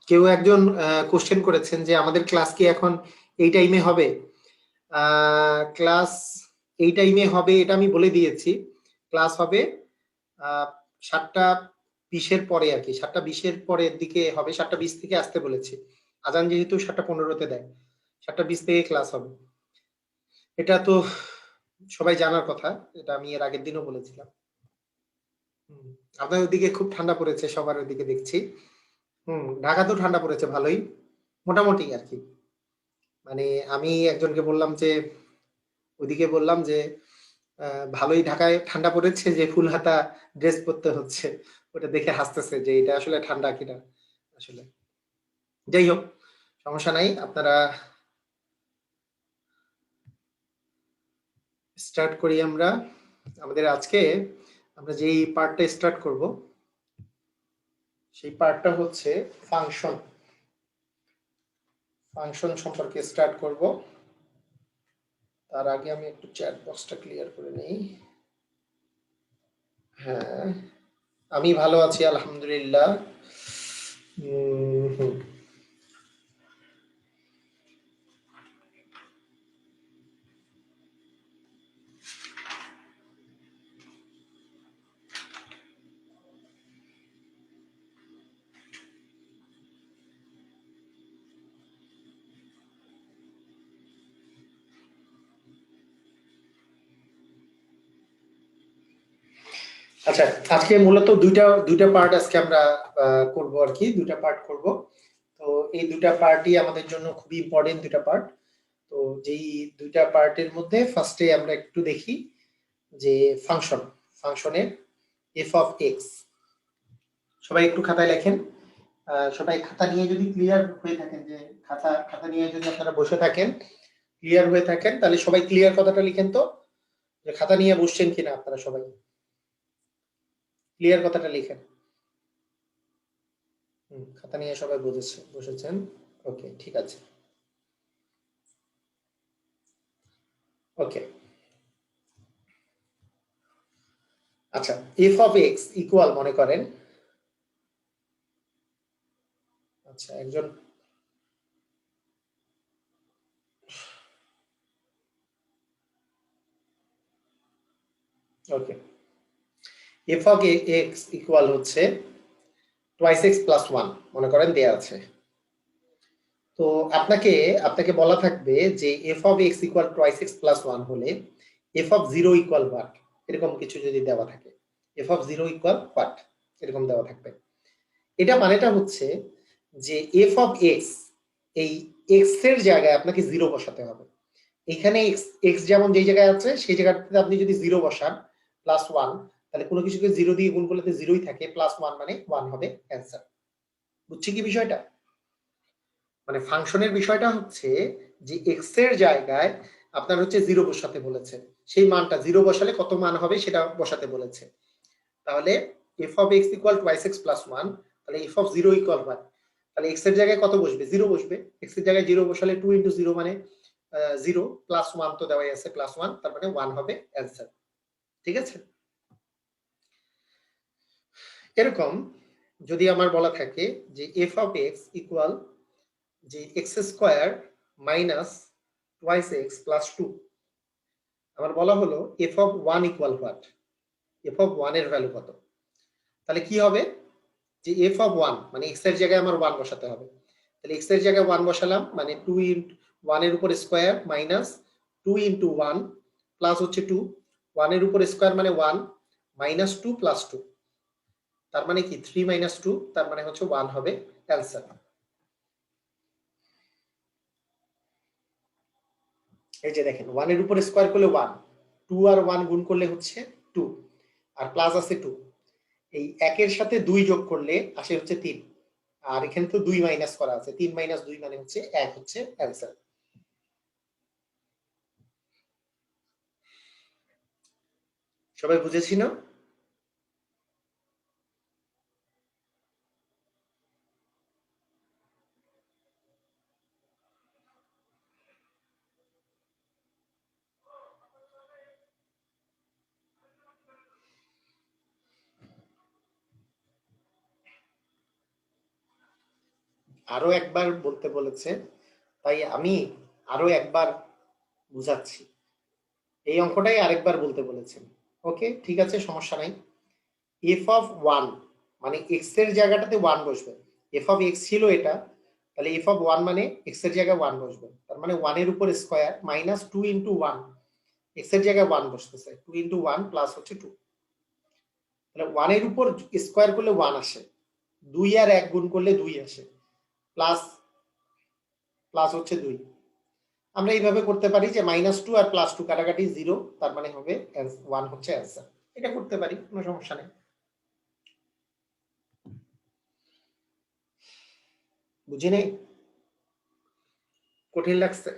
কেউ একজন কোশ্চেন করেছেন যে আমাদের ক্লাস কি এখন এই টাইমে হবে? ক্লাস এই টাইমে হবে এটা আমি বলে দিয়েছি। ক্লাস হবে 7:20-এর পরে আর কি, 7:20-এর পরের দিকে হবে। 7:20 থেকে আসতে বলেছি। আজান যেহেতু 7:15-তে দেয়, 7:20 থেকে ক্লাস হবে। এটা তো সবাই জানার কথা, এটা আমি এর আগের দিনও বলেছিলাম। আপনাদের ওদিকে খুব ঠান্ডা পড়েছে, সবার ওদিকে দেখছি। ঢাকাতেও ঠান্ডা পড়েছে ভালোই, মোটামুটি আর কি। মানে আমি একজনকে বললাম যে, ওদিকে বললাম যে ভালোই ঢাকায় ঠান্ডা পড়েছে যে ফুল হাতা ড্রেস পরতে হচ্ছে। ওটা দেখে হাসতেছে যে এটা আসলে ঠান্ডা কিনা আসলে। যাই হোক, সমস্যা নাই, আপনারা স্টার্ট করি। আমরা আমাদের আজকে আমরা যেই পার্টটা স্টার্ট করব সেই পার্টটা হচ্ছে ফাংশন। ফাংশন সম্পর্কে স্টার্ট করব। তার আগে আমি একটু চ্যাট বক্সটা ক্লিয়ার করে নেই। হ্যাঁ, আমি ভালো আছি আলহামদুলিল্লাহ। আচ্ছা, আজকে মূলত দুইটা পার্ট আজকে আমরা করব আর কি, দুইটা পার্ট করব। তো এই দুইটা পার্টই আমাদের জন্য খুবই ইম্পর্টেন্ট দুইটা পার্ট। তো যেই দুইটা পার্টের মধ্যে ফার্স্টে আমরা একটু দেখি যে ফাংশনের এফ অফ এক্স। সবাই একটু খাতায় লেখেন। সবাই খাতা নিয়ে যদি ক্লিয়ার হয়ে থাকেন, যে খাতা নিয়ে যদি আপনারা বসে থাকেন, ক্লিয়ার হয়ে থাকেন, তাহলে সবাই ক্লিয়ার কথাটা লিখেন তো, যে খাতা নিয়ে বসছেন কিনা আপনারা সবাই ক্লিয়ার কথাটা লিখেন। খাতা নিয়ে সবাই বসেছেন। ওকে, ঠিক আছে। ওকে, আচ্ছা, এফ অফ এক্স ইকুয়াল মনে করেন, আচ্ছা একজন okay, F of x equal হচ্ছে টুয়াইস এক্স প্লাস ওয়ান মনে করেন দেয়া আছে। তো আপনাকে বলা থাকবে যে F of x equal twice x plus one হলে F of zero equal what, এরকম কিছু যদি দেওয়া থাকে, F of zero equal what এরকম দেওয়া থাকবে। এটা মানেটা হচ্ছে যে এফ অফ এক্স, এই এক্স এর জায়গায় আপনাকে জিরো বসাতে হবে। এখানে এক্স যেমন যেই জায়গায় আছে সেই জায়গাতে আপনি যদি জিরো বসান প্লাস ওয়ান, তাহলে কোনো কিছুকে জিরো দিয়ে গুণ করলে তো জিরোই থাকে, প্লাস ওয়ান মানে ওয়ান হবে অ্যান্সার। বুঝছি কি বিষয়টা? মানে ফাংশনের বিষয়টা হচ্ছে যে এক্স এর জায়গায় আপনার হচ্ছে জিরো বসাতে বলেছে, সেই মানটা জিরো বসালে কত মান হবে সেটা বসাতে বলেছে। তাহলে f of x equal twice x plus one, তাহলে f of zero equal one, তাহলে এক্স এর জায়গায় কত বসবে? জিরো বসবে। এক্স এর জায়গায় জিরো বসালে টু ইন্টু জিরো মানে জিরো, প্লাস ওয়ান তো দেওয়াই আছে, প্লাস ওয়ান, তার মানে ওয়ান হবে অ্যান্সার। ঠিক আছে? এরকম যদি আমার বলা থাকে যে এফ অফ এক্স ইকুয়াল যে X square minus twice x plus two, আমার বলা হলো F of one equal what, F of one এর ভ্যালু কত? তাহলে কি হবে যে এফ অফ ওয়ান মানে এক্স এর জায়গায় আমার ওয়ান বসাতে হবে। তাহলে এক্স এর জায়গায় ওয়ান বসালাম, মানে টু ইন্টু ওয়ান এর উপর square minus two into one plus হচ্ছে টু, ওয়ান এর উপর স্কোয়ার মানে one minus two plus two, তার মানে কি থ্রি মাইনাস টু, তার মানে হচ্ছে ওয়ান হবে অ্যান্সার। এই যে দেখেন, ওয়ান এর উপর স্কোয়ার করলে ওয়ান, টু আর ওয়ান গুণ করলে হচ্ছে টু, আর প্লাস আছে টু, এই একের সাথে দুই যোগ করলে আসে হচ্ছে তিন, আর এখানে তো দুই মাইনাস করা আছে, তিন মাইনাস দুই মানে হচ্ছে এক, হচ্ছে অ্যান্সার। সবাই বুঝেছি না? আরো একবার বলতে বলেছে, তাই আমি আরো একবার বুঝাচ্ছি। এই অঙ্কটাই আরেকবার বলতে বলেছেন। ওকে, ঠিক আছে, সমস্যা নাই। এফ অফ ওয়ান মানে এক্স এর জায়গাটাতে ওয়ান বসবে। এফ অফ এক্স ছিল এটা, তাহলে এফ অফ ওয়ান মানে এক্স এর জায়গায় ওয়ান বসবে, তার মানে ওয়ানের উপর square minus two into one, x এর জায়গায় ওয়ান বসতেছে, টু ইন্টু ওয়ান প্লাস হচ্ছে টু। তাহলে ওয়ানের উপর স্কোয়ার করলে ওয়ান আসে, দুই আর এক গুণ করলে দুই আসে, প্লাস প্লাস হচ্ছে দুই। আমরা এইভাবে করতে পারি যে মাইনাস টু আর প্লাস টু কাটাকাটি জিরো, তার মানে হবে ওয়ান হচ্ছে অ্যান্সার। এটা করতে পারি, কোনো সমস্যা নেই। বুঝি নেই, কঠিন লাগছে?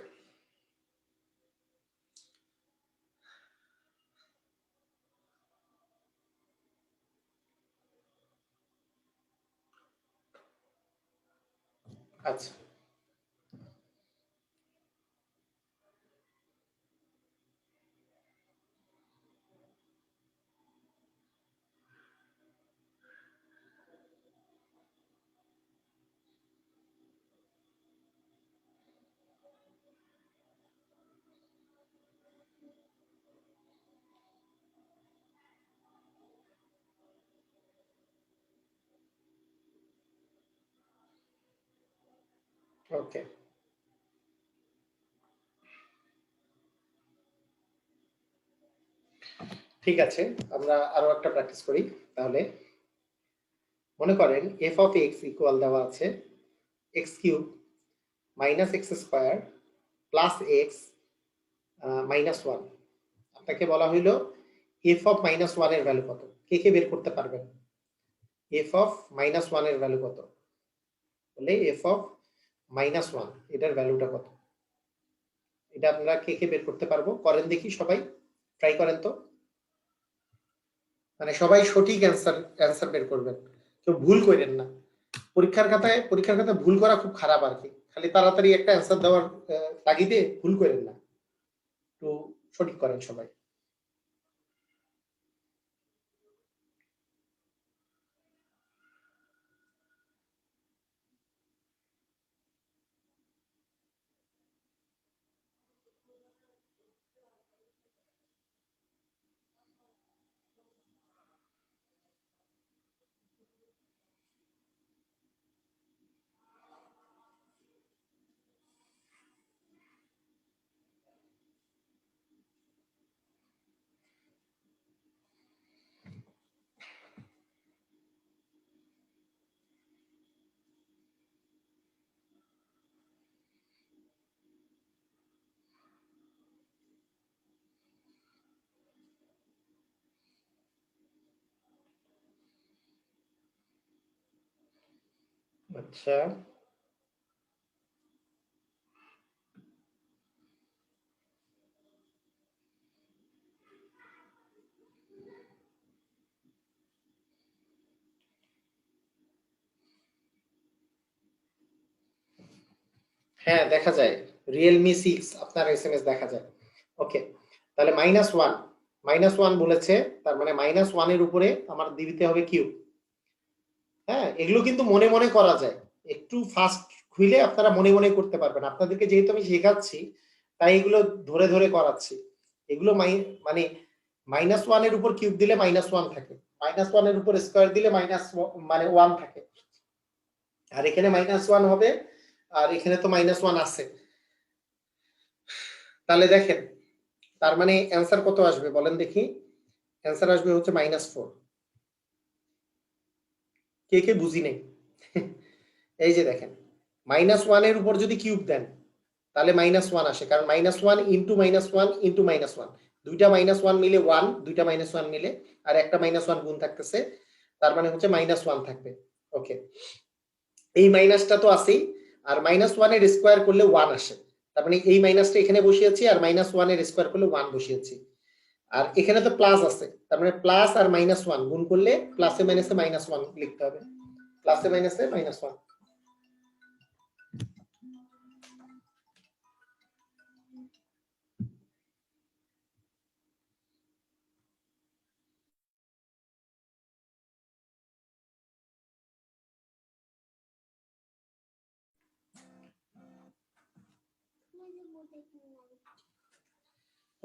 আচ্ছা, ওকে, ঠিক আছে। আমরা আরো একটা প্র্যাকটিস করি তাহলে। মনে করেন এফ অফ এক্স ইকুয়াল দেওয়া আছে x cube minus x square plus x minus one. আপনাকে বলা হইলো এফ অফ মাইনাস ওয়ান এর ভ্যালু কত, কে কে বের করতে পারবেন? এফ অফ মাইনাস ওয়ান এর ভ্যালু কত, বলে এফ অফ মাইনাস ওয়ান এটার ভ্যালুটা কত? এটা আপনারা কে কে বের করতে পারবো, করেন দেখি, সবাই ট্রাই করেন তো। মানে সবাই সঠিক অ্যান্সার অ্যান্সার বের করবেন, কেউ ভুল করেন না। পরীক্ষার খাতায় ভুল করা খুব খারাপ আর কি, খালি তাড়াতাড়ি একটা অ্যান্সার দেওয়ার তাগিদে ভুল করেন না, একটু সঠিক করেন সবাই। আচ্ছা, হ্যাঁ দেখা যায়, রিয়েলমি 6 আপনার এসএমএস দেখা যায়। ওকে, তাহলে মাইনাস ওয়ান, মাইনাস ওয়ান বলেছে, তার মানে মাইনাস ওয়ানের উপরে আমার দিতে হবে কিউব। হ্যাঁ, এগুলো কিন্তু মনে মনে করা যায়, একটু ফাস্ট খুইলে আপনারা মনে মনে করতে পারবেন। আপনাদেরকে যেহেতু আমি শেখাচ্ছি, তাই এগুলো ধরে ধরে করাচ্ছি। এগুলো মানে মাইনাস ওয়ানের উপর কিউব দিলে মাইনাস ওয়ান থাকে, মাইনাস ওয়ানের উপর স্কোয়ার দিলে মাইনাস মানে ওয়ান থাকে, আর এখানে মাইনাস ওয়ান হবে, আর এখানে তো মাইনাস ওয়ান আছে। তাহলে দেখেন, তার মানে অ্যান্সার কত আসবে বলেন দেখি? অ্যান্সার আসবে হচ্ছে মাইনাস ফোর। কে কে বুঝি নেই? এই যে দেখেন, মাইনাস ওয়ানের উপর যদি কিউব দেন তাহলে মাইনাস ওয়ান আসে, কারণ minus one into minus one into minus one, দুইটা মাইনাস ওয়ান মিলে ওয়ান, দুইটা মাইনাস ওয়ান মিলে, আর একটা মাইনাস ওয়ান গুণ থাকতেছে, তার মানে হচ্ছে মাইনাস ওয়ান থাকবে। ওকে, এই মাইনাসটা তো আছেই, আর মাইনাস ওয়ানের স্কোয়ার করলে ওয়ান আসে, তার মানে এই মাইনাসটা এখানে বসিয়েছি, আর মাইনাস ওয়ানের স্কোয়ার করলে ওয়ান বসিয়েছি, আর এখানে তো প্লাস আছে, তার মানে প্লাস আর মাইনাস ওয়ান গুণ করলে প্লাসে মাইনাসে মাইনাস ওয়ান লিখতে হবে, প্লাসে মাইনাসে মাইনাস ওয়ান।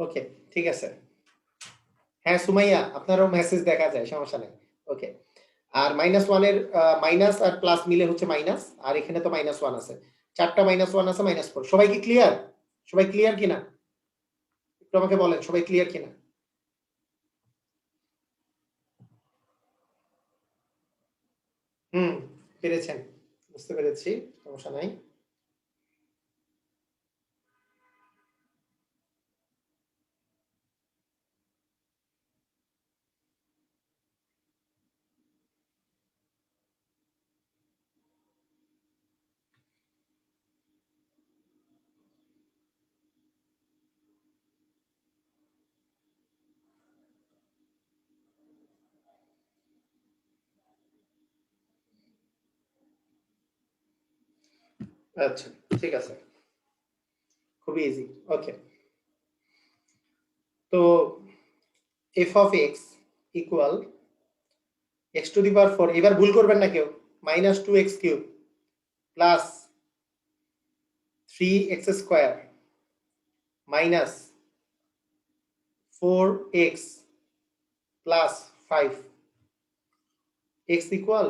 ওকে, ঠিক আছে। হ্যাঁ সুমাইয়া, আপনারও মেসেজ দেখা যায়, সমস্যা নেই। ওকে, আর -1 এর মাইনাস আর প্লাস মিলে হচ্ছে মাইনাস, আর এখানে তো -1 আছে, 4টা -1 আছে, -4। সবাই কি ক্লিয়ার? সবাই ক্লিয়ার কিনা একটু আমাকে বলেন, সবাই ক্লিয়ার কিনা? হুম, পেরেছেন, বুঝতে পেরেছি, সমস্যা নাই। আচ্ছা, ঠিক আছে, খুবই ইজি। ওকে, তো F of x equal x⁴, এবার ভুল করবেন না কেউ, -2x³ plus 3x² minus 4x plus 5 x equal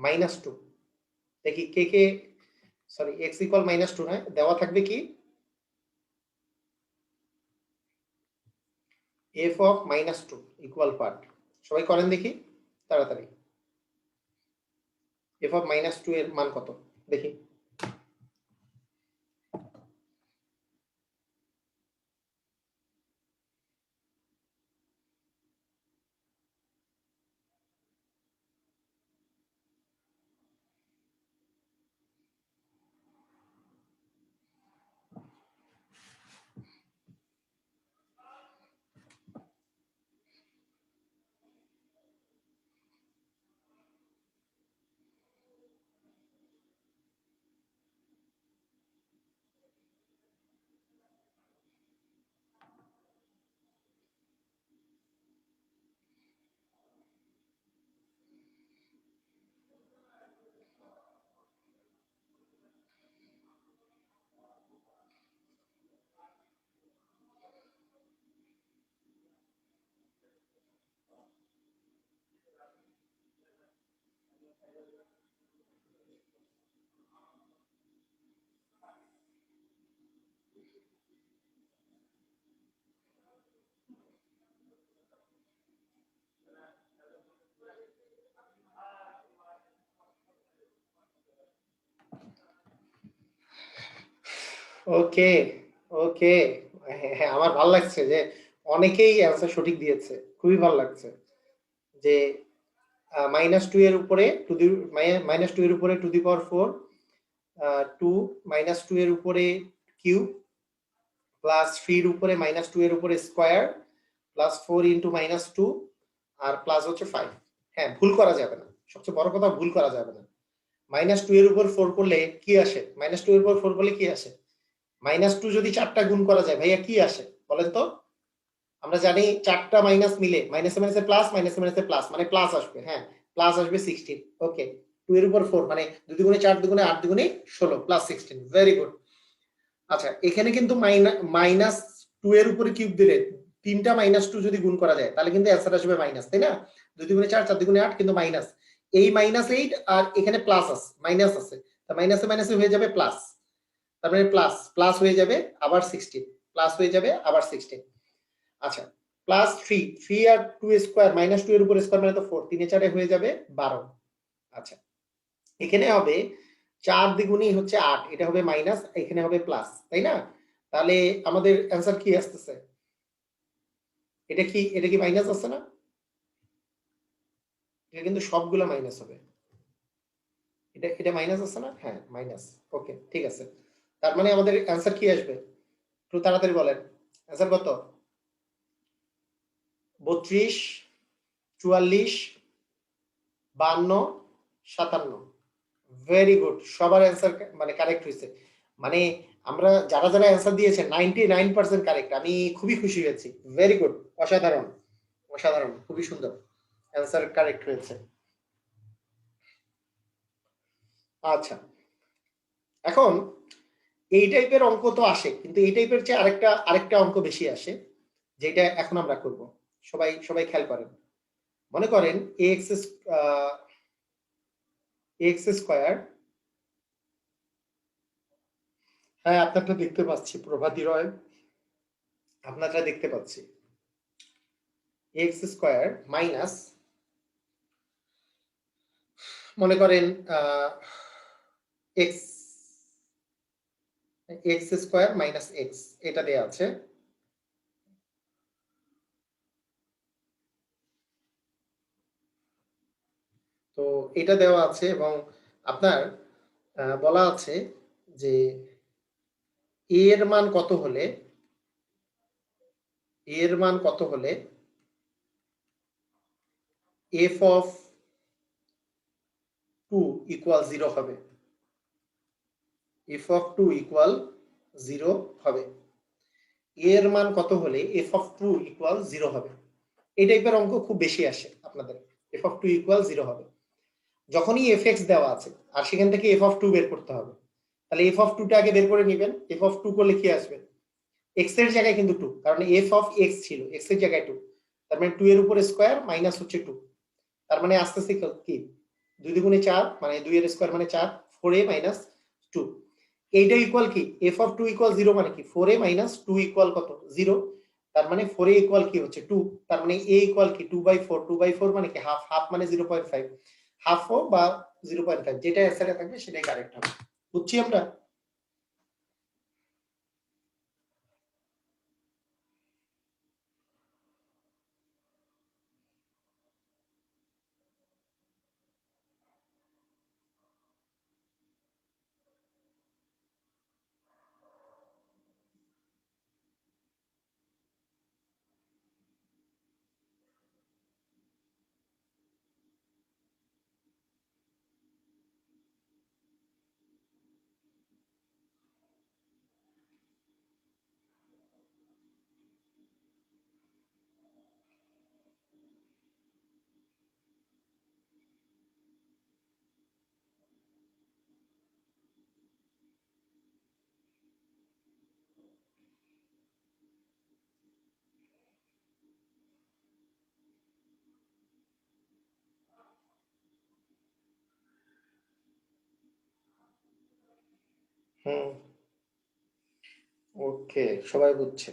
-2। দেখি কে কে, সরি x ইকুয়াল -2 নয়, দেওয়া থাকবে কি f অফ -2 ইকুয়াল পার্ট। সবাই করেন দেখি তাড়াতাড়ি, f অফ -2 এর মান কত দেখি। ওকে, ওকে, হ্যাঁ আমার ভালো লাগছে যে অনেকেই অ্যান্সার সঠিক দিয়েছে, খুবই ভালো লাগছে যে -2 এর উপরে -2 এর উপরে টু দি পাওয়ার 4, 2 -2 এর উপরে কিউব প্লাস 3 এর উপরে -2 এর উপরে স্কোয়ার প্লাস 4 ইন্টু -2 আর প্লাস হচ্ছে 5। হ্যাঁ, ভুল করা যাবে না, সবচেয়ে বড় কথা ভুল করা যাবে না। -2 এর উপর 4 করলে কি আসে? -2 এর উপর 4 করলে কি আসে? -2 যদি 4টা গুণ করা যায় ভাইয়া কি আসে বলেন তো? আমরা জানি 4টা মাইনাস মিলে মাইনাসে মাইনাসে প্লাস, মাইনাসে মাইনাসে প্লাস, মানে প্লাস আসবে। হ্যাঁ, প্লাস আসবে 16। ওকে, 2 এর উপর 4 মানে 2 দুগুণে 4 দুগুণে 8 দুগুণে 16 প্লাস 16। Very good. আচ্ছা, এখানে কিন্তু -2 এর উপরে কিউব দিলে 3টা -2 যদি গুণ করা যায় তাহলে কিন্তু অ্যান্সার আসবে মাইনাস, তাই না? 2 দুগুণে 4, 4 দুগুণে 8, কিন্তু মাইনাস। এই -8 আর এখানে প্লাস আছে, মাইনাস আছে। তা মাইনাসে মাইনাসে হয়ে যাবে প্লাস। তার মানে প্লাস প্লাস হয়ে যাবে আবার 16, প্লাস হয়ে যাবে আবার 16। আচ্ছা, প্লাস 3 আর 2 স্কয়ার, -2 এর উপর স্কয়ার মানে তো 4, 3 এ 4 হয়ে যাবে 12। আচ্ছা, এখানে হবে 4 দ্বিগুণই হচ্ছে 8, এটা হবে মাইনাস, এখানে হবে প্লাস, তাই না? তাহলে আমাদের অ্যান্সার কি আসতেছে? এটা কি মাইনাস আছে না? এটা কিন্তু সবগুলো মাইনাস হবে। এটা মাইনাস আছে না? হ্যাঁ মাইনাস। ওকে, ঠিক আছে। তার মানে আমাদের অ্যান্সার কি আসবে একটু তাড়াতাড়ি বলেন। অ্যান্সার কত? 32, 44, 52, 57। ভেরি গুড, সবার অ্যান্সার মানে কারেক্ট হয়েছে। মানে আমরা যারা যারা অ্যান্সার দিয়েছেন 99% কারেক্ট, আমি খুবই খুশি হয়েছি। ভেরি গুড, অসাধারণ, অসাধারণ, খুবই সুন্দর অ্যান্সার কারেক্ট হয়েছে। আচ্ছা, এখন এই টাইপের অঙ্ক তো আসে, কিন্তু এই টাইপের চেয়ে আরেকটা অঙ্ক বেশি আসে, যেটা এখন আমরা করব। সবাই খেয়াল করেন। মনে করেন এক্স স্কয়ার, হ্যাঁ আপনারটা দেখতে পাচ্ছি প্রভাতী রয়, আপনারটা দেখতে পাচ্ছি। এক্স স্কয়ার মাইনাস, মনে করেন এক্স স্কয়ার মাইনাস এক্স, এটা দেয়া আছে। তো এটা দেওয়া আছে এবং আপনার বলা আছে যে এ এর মান কত হলে এফ অফ 2 ইকুয়াল 0 হবে, এফ অফ 2 ইকুয়াল 0 হবে। এর মান কত হলে এফ অফ 2 ইকুয়াল 0 হবে। এই টাইপের অঙ্ক খুব বেশি আসে আপনাদের। এফ অফ 2 ইকুয়াল 0 হবে যখনই এফ এক্স দেওয়া আছে আর সেখান থেকে এফ অফ 2 বের করতে হবে, তাহলে এফ অফ 2 টা আগে বের করে নেবেন। এফ অফ 2 করলে কি আসবে? এক্স এর জায়গায় কিন্তু 2, কারণ এফ অফ এক্স ছিল, এক্স এর জায়গায় 2, তার মানে 2 এর উপরে স্কয়ার মাইনাস হচ্ছে 2, তার মানে আস্তে আস্তে কি 2 দুগুণে 4, মানে 2 এর স্কয়ার মানে 4, 4a মাইনাস 2। এইটা ইকুয়াল কি এফ অফ 2 ইকুয়াল 0 মানে কি 4a মাইনাস 2 ইকুয়াল কত 0, তার মানে 4a ইকুয়াল কি হচ্ছে 2, তার মানে a ইকুয়াল কি 2/4, 2/4 মানে কি হাফ, হাফ মানে 0.5, হাফ ও বা 0.5 যেটা অ্যান্সারে থাকবে সেটাই কারেক্ট হবে। বুঝছি আমরা? হুম, ওকে, সবাই বুঝছে।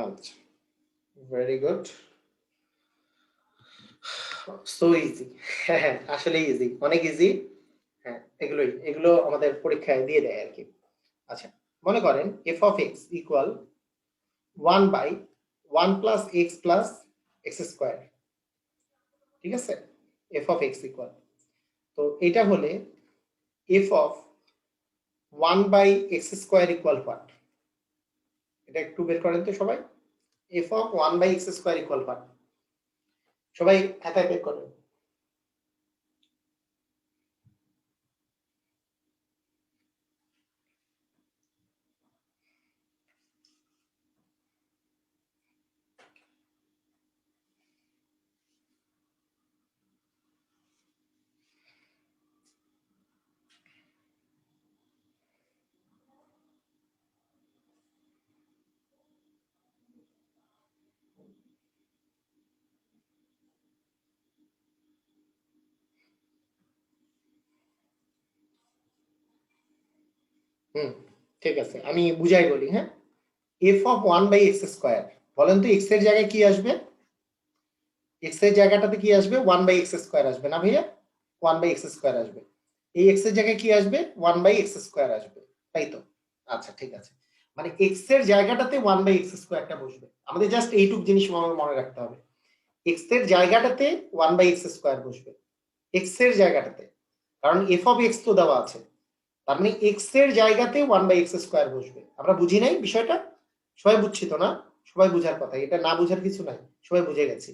আচ্ছা, ভেরি গুড, সো ইজি। হ্যাঁ হ্যাঁ, আসলে ইজি, অনেক ইজি। হ্যাঁ, এগুলো আমাদের পরীক্ষায় দিয়ে দেয় আর কি। আচ্ছা, মনে করেন F of x equal 1 by 1 plus X plus X square, ঠিক আছে? এফ অফ এক্স ইকুয়াল, তো এটা হলে F of 1 by X square equal what? এটা একটু বের করেন তো সবাই। F of 1 by X square equal what? সবাই খাতায় বের করেন। হুম, ঠিক আছে, আমি বুঝাই বলি। হ্যাঁ, F of 1 by X square, বলেন তো এক্স এর জায়গায় কি আসবে? এক্স এর জায়গাটাতে কি আসবে? 1 বাই এক্স স্কোয়ার আসবে না ভাইয়া? 1 বাই এক্স স্কোয়ার আসবে। এই এক্স এর জায়গায় কি আসবে? 1 বাই এক্স স্কোয়ার আসবে, তাই তো? আচ্ছা, ঠিক আছে, মানে এক্স এর জায়গাটাতে 1 বাই এক্স স্কোয়ারটা বসবে। আমাদের জাস্ট এইটুক জিনিস মনে রাখতে হবে, এক্স এর জায়গাটাতে 1 বাই এক্স স্কোয়ার বসবে, এক্স এর জায়গাটাতে, কারণ এফ অফ এক্স তো দেওয়া আছে, তার মানে এক্স এর জায়গাতে 1 বাই এক্স স্কোয়ার বসবে। আমরা বুঝি নাই বিষয়টা? সবাই বুঝছি তো না? সবাই বুঝার কথা, এটা না বুঝার কিছু নাই, সবাই বুঝে গেছি।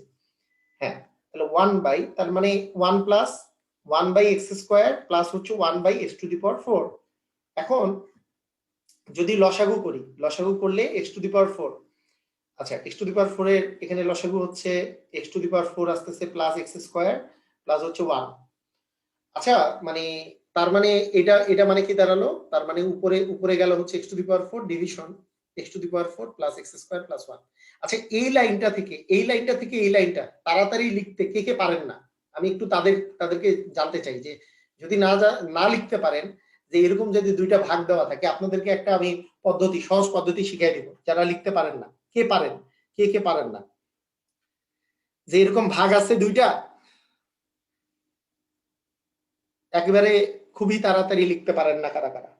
হ্যাঁ, তাহলে 1 বাই, তার মানে 1 plus 1 by X square plus হচ্ছে 1 by X to the power 4। এখন যদি লসাগু করি, লসাগু করলে এক্স টু দি পাওয়ার 4, আচ্ছা এক্স টু দি পাওয়ার 4 এর এখানে লসাগু হচ্ছে এক্স টু দি পাওয়ার 4 আসতেছে প্লাস এক্স স্কোয়ার প্লাস হচ্ছে 1। আচ্ছা, মানে তার মানে এটা এটা মানে কি দাঁড়ালো, তার মানে উপরে উপরে গেল হচ্ছে x two the power 4 division x two the power 4 plus x square plus 1। আচ্ছা এই লাইনটা থেকে এই লাইনটা তাড়াতাড়ি লিখতে কে কে পারেন না, আমি একটু তাদেরকে জানতে চাই যে যদি না লিখতে পারেন, যে এরকম যদি দুইটা ভাগ দেওয়া থাকে আপনাদেরকে একটা আমি সহজ পদ্ধতি শিখিয়ে দিব, যারা লিখতে পারেন না কে পারেন, কে কে পারেন না, যে এরকম ভাগ আছে দুইটা একেবারে খুবই তাড়াতাড়ি লিখতে পারেন না কারা কারা?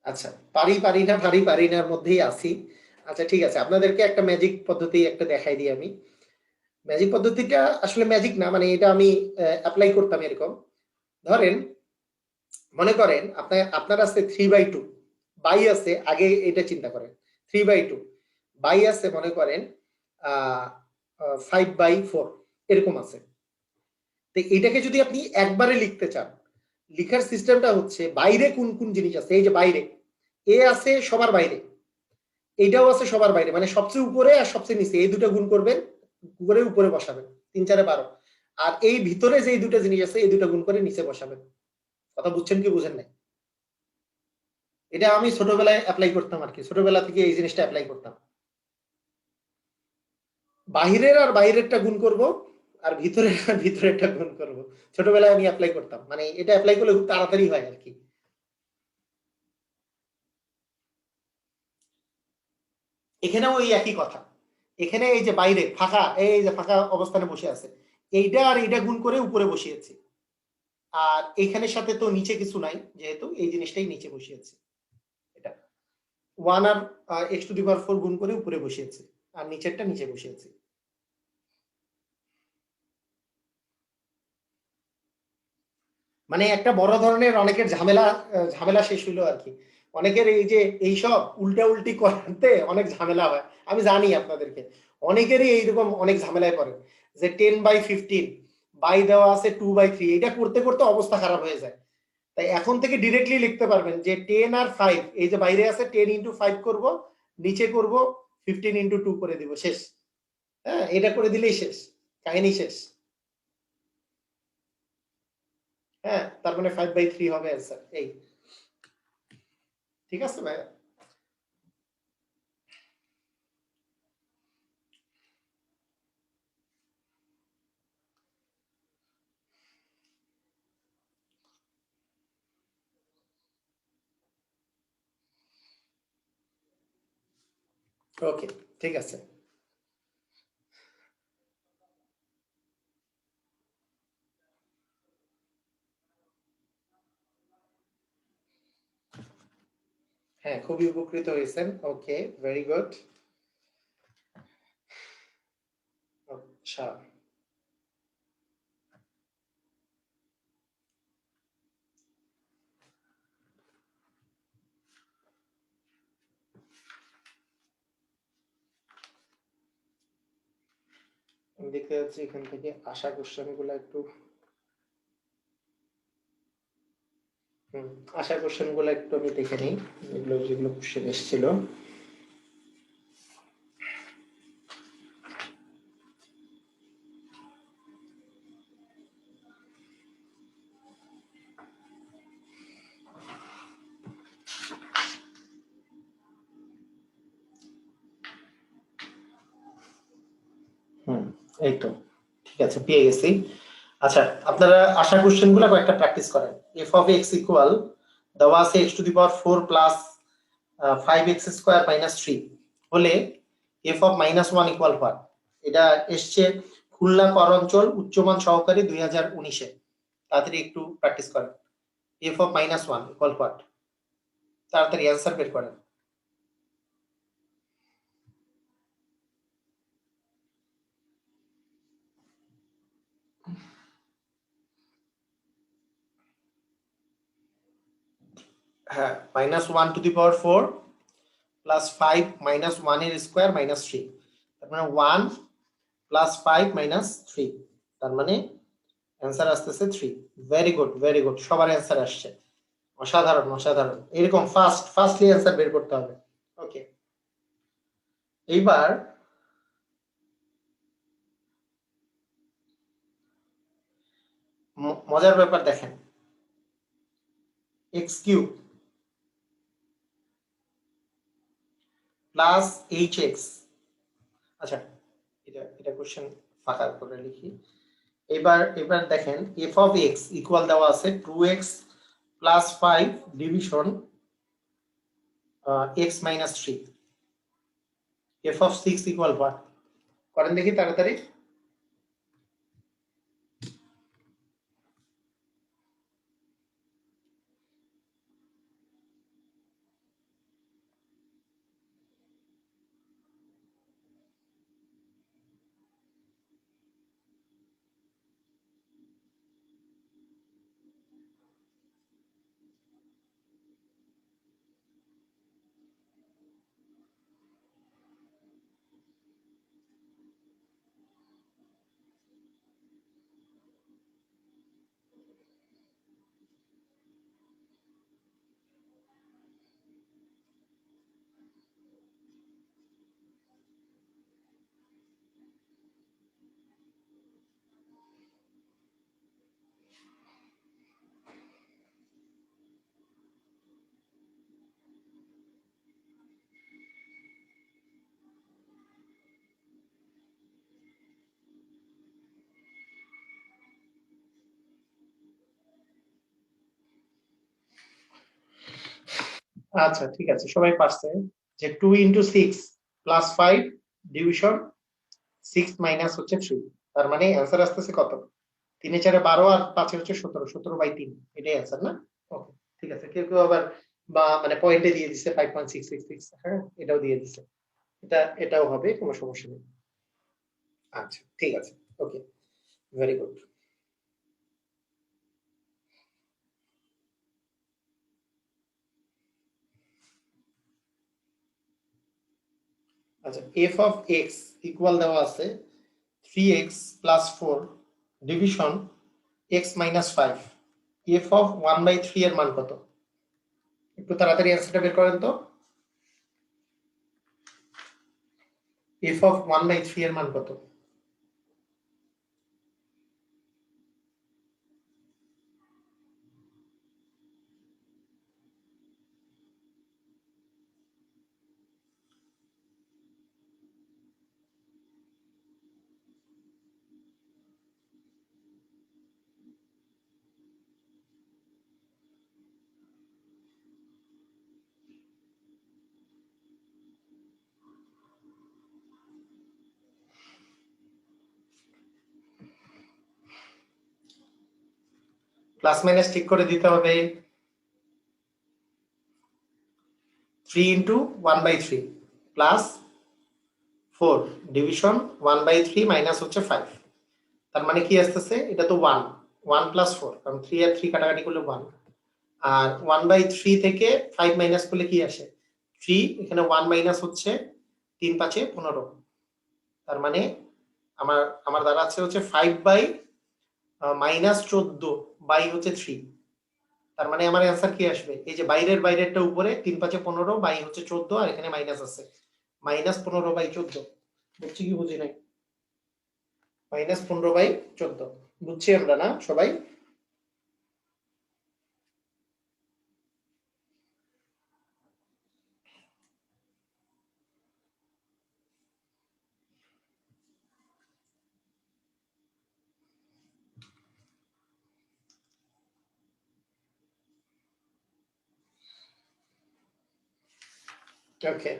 আচ্ছা পারি নার মধ্যেই আছি। আচ্ছা ঠিক আছে, আপনাদেরকে একটা ম্যাজিক পদ্ধতি একটা দেখাই দিই আমি। ম্যাজিক পদ্ধতিটা আসলে ম্যাজিক না, মানে এটা আমি অ্যাপ্লাই করতাম এরকম। ধরেন মনে করেন আপনার আছে 3/2, বাই আছে, আগে এটা চিন্তা করেন 3/2, বাই আছে মনে করেন 5/4 এরকম আছে। তো এটাকে যদি আপনি একবারে লিখতে চান, লিখার সিস্টেমটা হচ্ছে বাইরে কোন কোন জিনিস আছে, এই যে বাইরে এ আছে সবার বাইরে, এইটাও আছে সবার বাইরে, মানে সবচেয়ে উপরে আর সবচেয়ে নিচে এই দুটো গুণ করবেন, করে উপরে বসাবেন 3 4 12, আর এই ভিতরে যে এই দুটো জিনিস আছে এই দুটো গুণ করে নিচে বসাবেন। কথা বুঝছেন কি বুঝেন নাই? এটা আমি ছোটবেলায় অ্যাপ্লাই করতাম আর কি, ছোটবেলা থেকে এই জিনিসটা অ্যাপ্লাই করতাম। বাহিরের আর বাইরেরটা গুণ করব, আর ভিতরের আর ভিতরেরটা গুণ করব। ছোটবেলায় আমি অ্যাপ্লাই করতাম, মানে এটা অ্যাপ্লাই করলে খুব তাড়াতাড়ি হয় আর কি। এখানেও ওই একই কথা, এখানে এই যে বাইরে ফাঁকা, এই যে ফাঁকা অবস্থানে বসে আছে, এইটা আর এইটা গুণ করে উপরে বসিয়েছি, আর এইখানের সাথে তো নিচে কিছু নাই, যেহেতু এই জিনিসটাই নিচে বসিয়েছি। এটা 1 আর x টু দি পাওয়ার 4 গুণ করে উপরে বসিয়েছি, আর নিচেরটা নিচে বসিয়েছি। মানে একটা বড় ধরনের অনেকের ঝামেলা শেষ হইলো আর কি। অনেকের এই যে এইসব উল্টা উল্টি করতে অনেক ঝামেলা হয়, আমি জানি আপনাদেরকে অনেকেরই এইরকম অনেক ঝামেলায় পড়ে, যে 10/15 বাই দেওয়া আছে 2/3, এটা করতে করতে অবস্থা খারাপ হয়ে যায়। তাই এখন থেকে ডিরেক্টলি লিখতে পারবেন যে 10 আর 5, এই যে বাইরে আছে 10 × 5 করব, নিচে করব 15 × 2 করে দিব, শেষ। হ্যাঁ, এটা করে দিলেই শেষ, কাহিনী শেষ। হ্যাঁ, তার মানে 5/3 হবে অ্যান্সার। এই ঠিক আছে ভাই? ওকে, ঠিক আছে। হ্যাঁ, খুবই উপকৃত হয়েছেন। ওকে, ভেরি গুড। আচ্ছা, আমি দেখতে যাচ্ছি এখান থেকে আশা কোশ্চেন গুলো একটু, আশা কোশ্চেন গুলো একটু আমি দেখে নিই, যেগুলো যেগুলো কোশ্চেন এসেছিল। এই তো ঠিক আছে, পেয়ে গেছি। আচ্ছা, আপনারা আশা কোশ্চেন গুলো কয়েকটা প্র্যাকটিস করেন। এফ অফ এক্স ইকুয়াল দেওয়া আছে x two the power 4 plus 5x square minus 3 হলে এফ অফ -1 ইকুয়াল হোয়াট? এটা এসছে খুলনা পরাঞ্চল উচ্চমান সহকারী 2019-এ। তাড়াতাড়ি একটু প্র্যাকটিস করেন। F of -1 equal what? তাড়াতাড়ি অ্যান্সার বের করেন। হ্যাঁ, -1 টু দি পাওয়ার 4 প্লাস 5 -1 এর স্কয়ার মাইনাস 3, তার মানে 1 প্লাস 5 মাইনাস 3, তার মানে অ্যান্সার আসতেছে 3। ভেরি গুড, ভেরি গুড, সবার অ্যান্সার আসছে। অসাধারণ অসাধারণ, এরকম ফাস্টলি অ্যান্সার বের করতে হবে। ওকে, এইবার মজার ব্যাপার দেখেন, x cube plus H x, আচ্ছা এটা এটা কোশ্চেন ফাঁকা করে লিখি। এবার দেখেন এফ অফ এক্স ইকুয়াল দেওয়া আছে 2x plus 5 division x minus 3, F of 6 equal 1, করেন দেখি তাড়াতাড়ি। আচ্ছা ঠিক আছে, সবাই পারছে যে 2 ইন্টু 6 প্লাস 5 ডিভিশন 6 মাইনাস হচ্ছে 3, তার মানে অ্যান্সার আসতেছে কত? 3 এ 4 12 আর 5 এ হচ্ছে 17, 17/3, এটাই অ্যান্সার না? ওকে ঠিক আছে, কেউ কেউ আবার বা মানে পয়েন্টে দিয়ে দিছে 5.666, হ্যাঁ এটাও দিয়ে দিছে, এটাও হবে, কোনো সমস্যা নেই। আচ্ছা ঠিক আছে, ওকে, ভেরি গুড। আচ্ছা, এফ অফ এক্স ইকুয়াল দেওয়া আছে 3x plus 4 division x minus 5, F of 1/3 এর মান কত? একটু তাড়াতাড়ি অ্যান্সারটা বের করেন তো। এফ অফ 1/3 এর মান কত? প্লাস মাইনাস ঠিক করে দিতে হবে। 3 ইন্টু 1/3 প্লাস 4 ডিভিশন 1/3 মাইনাস হচ্ছে 5, তার মানে কি আসতেছে? এটা তো 1, 1 প্লাস 4, কারণ 3 আর 3 কাটাকাটি করলে 1, আর 1/3 থেকে 5 মাইনাস করলে কি আসে? 3, এখানে 1 মাইনাস হচ্ছে 3 5 15, তার মানে আমার আমার দাঁড়াচ্ছে হচ্ছে 5 বাই মাইনাস 14 বাই হচ্ছে 3, তার মানে আমার অ্যান্সার কি আসবে? এই যে বাইরেরটা উপরে 3 5 15 বাই হচ্ছে 14, আর এখানে মাইনাস আছে, মাইনাস 15/14, বুঝছি কি বুঝি নাই? মাইনাস 15/14, বুঝছি আমরা না সবাই? ওকে,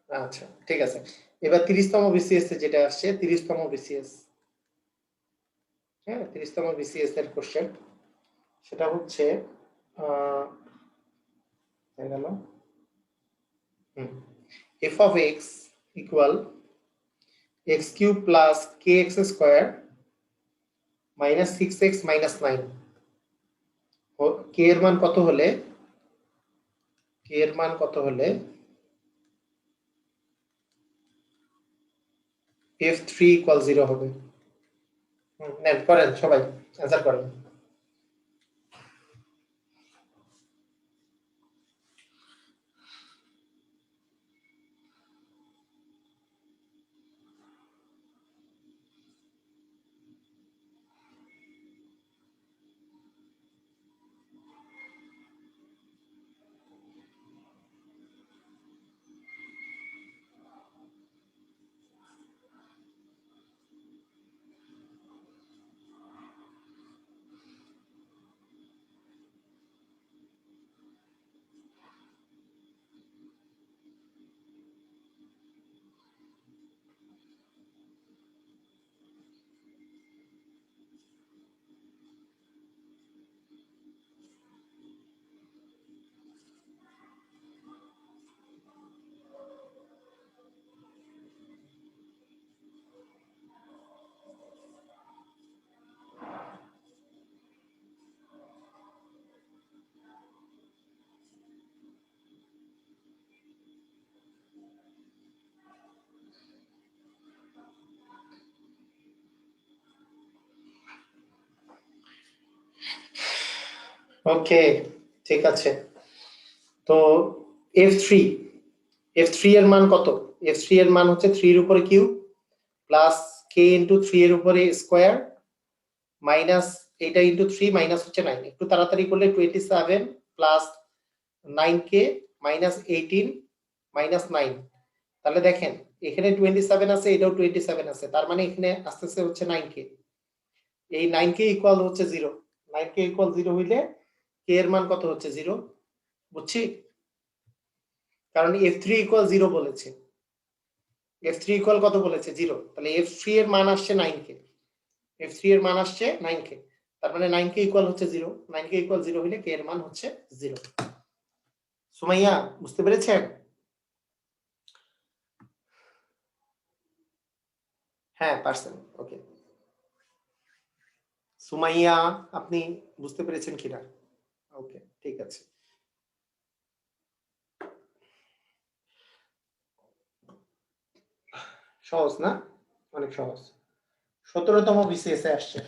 আচ্ছা ঠিক আছে। এবার 30তম বিসিএস এ যেটা আসছে, 30তম বিসিএস, হ্যাঁ 30তম বিসিএস এর কোশ্চেন, সেটা হচ্ছে হয়ে গেল F of x equal x cube plus K x square minus 6x minus 9, কে এর মান কত হলে f3 ইকুয়াল 0 হবে? নেন করেন সবাই, অ্যান্সার করেন। ওকে, ঠিক আছে। তো f3 f3 এর মান কত? f3 এর মান হচ্ছে 3 এর উপরে কিউব প্লাস k ইনটু 3 এর উপরে স্কয়ার মাইনাস এটা ইনটু 3 মাইনাস হচ্ছে 9, একটু তাড়াতাড়ি করলে 27 প্লাস 9k মাইনাস 18 মাইনাস 9। তাহলে দেখেন এখানে 27 আছে, এটাও 27 আছে, তার মানে এখানে আস্তে আস্তে হচ্ছে 9k। এই 9k ইকুয়াল হচ্ছে 0, 9k ইকুয়াল 0 হইলে k এর মান কত হচ্ছে 0, বুঝছি? কারণ f3 ইকুয়াল 0 বলেছে, f3 ইকুয়াল কত বলেছে 0, তাহলে f3 এর মান আসছে 9k, f3 এর মান আসছে 9k, তার মানে 9k ইকুয়াল হচ্ছে 0, 9k ইকুয়াল 0 হইলে k এর মান হচ্ছে 0। সুমাইয়া বুঝতে পেরেছেন? হ্যাঁ পারছেন, ওকে। সুমাইয়া আপনি বুঝতে পেরেছেন কিনা? ওকে, ঠিক আছে। সহজ না? অনেক সহজ। 17তম বিসিএস এ আসছে,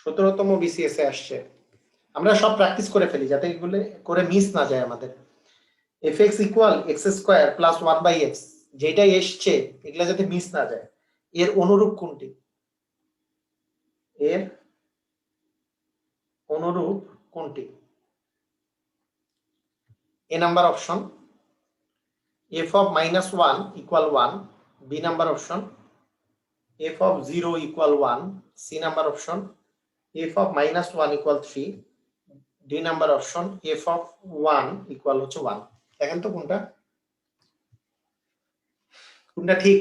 17তম বিসিএস এ আসছে। আমরা সব প্র্যাকটিস করে ফেলি যাতে এগুলো করে মিস না যায় আমাদের। fx equal x square plus 1/x, যেটাই এসছে এগুলা যাতে মিস না যায়। এর অনুরূপ কোনটি? এর অনুরূপ কোনটি? A number option f of -1 equal 1, b number option f of 0 equal 1, c number option f of -1 equal 3, d number option f of 1 equal হচ্ছে 1। দেখেন তো কোনটা কোনটা ঠিক?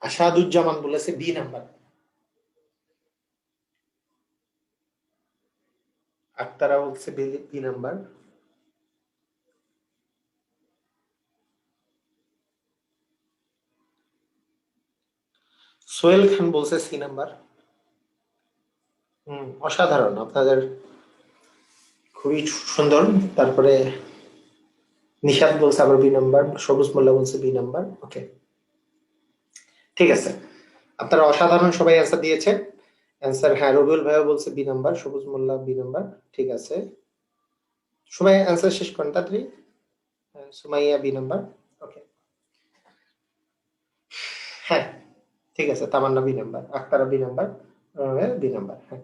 আসাদুজ্জামান বলেছে বি নাম্বার, আক্তারা বলছে বি নাম্বার, সোহেল খান বলছে সি নাম্বার। অসাধারণ, আপনাদের খুবই সুন্দর। তারপরে নিশাদ বলছে আবার বি নাম্বার, সবুজ মোল্লা বলছে বি নাম্বার। ওকে, ঠিক আছে, আপনারা অসাধারণ সবাই অ্যান্সার দিয়েছেন। অ্যান্সার হ্যাঁ, রবিউল ভাইও বলছে বি নাম্বার, সবুজ মোল্লা বি নাম্বার। ঠিক আছে, সবাই অ্যান্সার শেষ করেন তাড়াতাড়ি। Sumaiya B number. ওকে, হ্যাঁ ঠিক আছে, Tamanna B number, Aktara B number, B number. হ্যাঁ,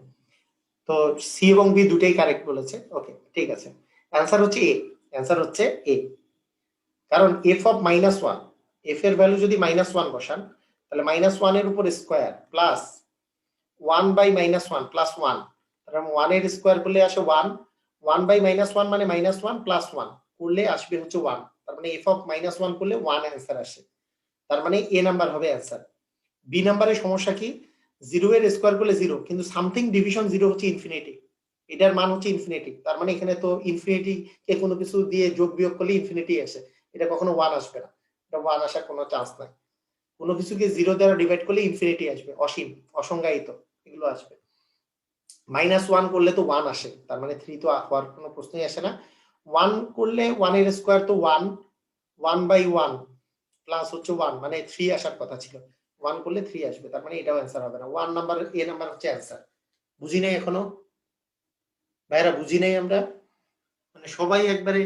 তো সি এবং বি দুটেই কারেক্ট বলেছে। ওকে, ঠিক আছে, অ্যান্সার হচ্ছে এ, অ্যান্সার হচ্ছে এ। কারণ এফ অফ -1, এফ এর ভ্যালু যদি -1 বসান তাহলে -1 এর উপর স্কোয়ার প্লাস 1/-1 প্লাস 1, তাহলে 1 এর স্কোয়ার করলে আসে 1, 1/-1 মানে -1 প্লাস 1 করলে আসবে হচ্ছে 1, তার মানে এফ অফ -1 করলে 1 অ্যান্সার আসে, তার মানে এ নাম্বার হবে অ্যান্সার। বি নাম্বারের সমস্যা কি, 0 এর স্কোয়ার করলে 0, কিন্তু সামথিং ডিভিশন 0 হচ্ছে ইনফিনিটি, এটার মান হচ্ছে ইনফিনিটি, তার মানে এখানে তো ইনফিনিটি কে কোনো কিছু দিয়ে যোগ বিয়োগ করলে ইনফিনিটি আসে, এটা কখনো 1 আসবে না, এটা 1 আসার কোনো চান্স নাই। কোনো কিছুকে 0 দ্বারা ডিভাইড করলে ইনফিনিটি আসবে, অসীম, অসংজ্ঞায়িত, এগুলো আসবে। -1 করলে তো 1 আসে, তার মানে 3 তো হওয়ার কোনো প্রশ্নই আসে না। 1 করলে 1 এর স্কোয়ার তো 1, 1/1 প্লাস হচ্ছে 1 মানে 3 আসার কথা ছিল, 1 করলে 3 আসবে, তার মানে এটাও অ্যান্সার হবে না। 1 নাম্বার, এ নাম্বার হচ্ছে অ্যান্সার। বুঝি নাই এখনো ভাইরা, বুঝি নাই আমরা, মানে সবাই একবারে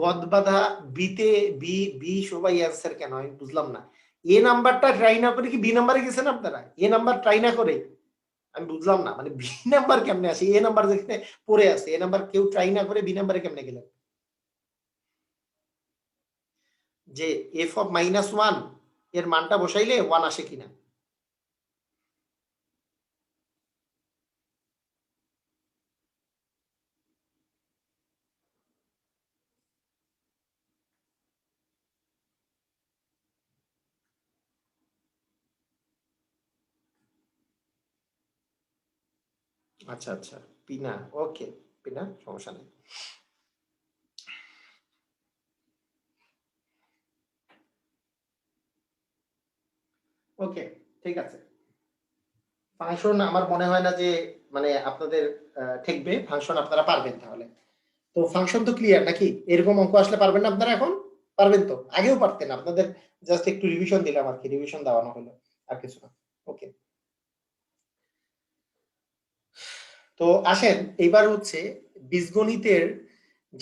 গদ বাঁধা বিতে, বি বি সবাই অ্যান্সার কেন আমি বুঝলাম না। এ নাম্বারটা ট্রাই না করে কি বি নাম্বারে গেছেন আপনারা? এ নাম্বার ট্রাই না করে আমি বুঝলাম না, মানে বি নাম্বার কেমনে আসে, এ নাম্বার যেখানে পড়ে আছে, এ নাম্বার কেউ ট্রাই না করে বি নাম্বারে কেমনে গেলেন? যে এফ অফ -1 এর মানটা বসাইলে 1 আসে কিনা। আচ্ছা আচ্ছা, পিনা, ওকে, পিনা সমস্যা নেই। ওকে, ঠিক আছে। ফাংশন আমার মনে হয় না যে মানে আপনাদের ঠেকবে, ফাংশন আপনারা পারবেন। তাহলে তো ফাংশন তো ক্লিয়ার নাকি? এরকম অঙ্ক আসলে পারবেন না আপনারা? এখন পারবেন তো? আগেও পারতেন, আপনাদের জাস্ট একটু রিভিশন দিলাম আর কি, রিভিশন দেওয়ানো হলো, আর কিছু না। ওকে, তো আসেন এইবার হচ্ছে বীজগণিতের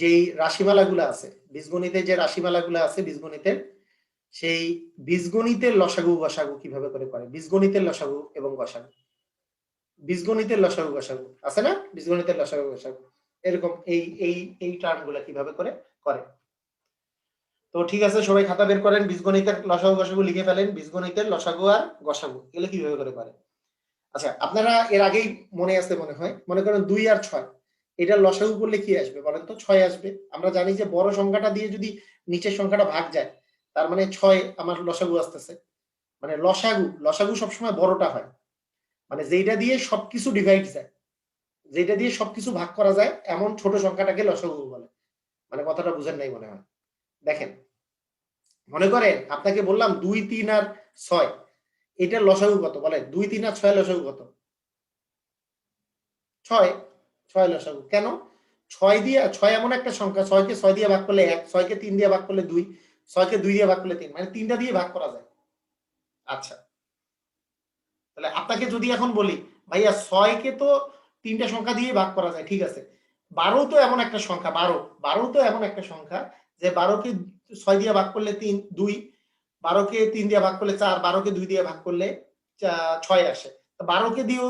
যেই রাশিমালাগুলো আছে, বীজগণিতের যে রাশিমালাগুলো আছে বীজগণিতের, সেই বীজগণিতের লসাগু গসাগু কিভাবে করে বীজগণিতের লসাগু এবং গসাগু, বীজগণিতের লসাগু গসাগু আছে না, বীজগণিতের লসাগু গসাগু, এরকম এই টার্মগুলো কিভাবে করে করে। তো ঠিক আছে, সবাই খাতা বের করেন, বীজগণিতের লসাগু গসাগু লিখে ফেলেন, বীজগণিতের লসাগু আর গসাগু এগুলো কিভাবে করে। আচ্ছা, আপনারা এর আগেই মনে আছে মনে হয়, মনে করেন 2 আর 6, এটা লসাগু করলে কি আসবে বলেন তো? 6 আসবে। আমরা জানি যে বড় সংখ্যাটা দিয়ে যদি নিচের সংখ্যাটা ভাগ যায়, তার মানে 6 আমার লসাগু আসতেছে। মানে লসাগু সবসময় বড়টা হয়, মানে যেটা দিয়ে সবকিছু ডিভাইড যায়, যেটা দিয়ে সবকিছু ভাগ করা যায়, এমন ছোট সংখ্যাটাকে লসাগু বলে। মানে কথাটা বুঝেন নাই মনে হয়। দেখেন, মনে করেন আপনাকে বললাম 2, 3 আর 6, এটার লসাগু কত বলেন? 2, 3 আর 6 লসাগু কত? 6। 6 লসাগু কেন? 6 এমন একটা সংখ্যা, 6কে 6 দিয়ে ভাগ করলে 1, 6কে 3 দিয়ে ভাগ করলে 2, 6কে 2 দিয়ে ভাগ করলে 3, মানে 3টা দিয়ে ভাগ করা যায়। আচ্ছা, তাহলে আপনাকে যদি এখন বলি ভাইয়া 6কে তো 3টা সংখ্যা দিয়ে ভাগ করা যায়, ঠিক আছে, 12 তো এমন একটা সংখ্যা, 12 তো এমন একটা সংখ্যা যে 12কে 6 দিয়ে ভাগ করলে 3, 2, 12কে 3 দিয়ে ভাগ করলে 4, 12কে 2 দিয়ে ভাগ করলে 6 আসে। 12কে দিয়েও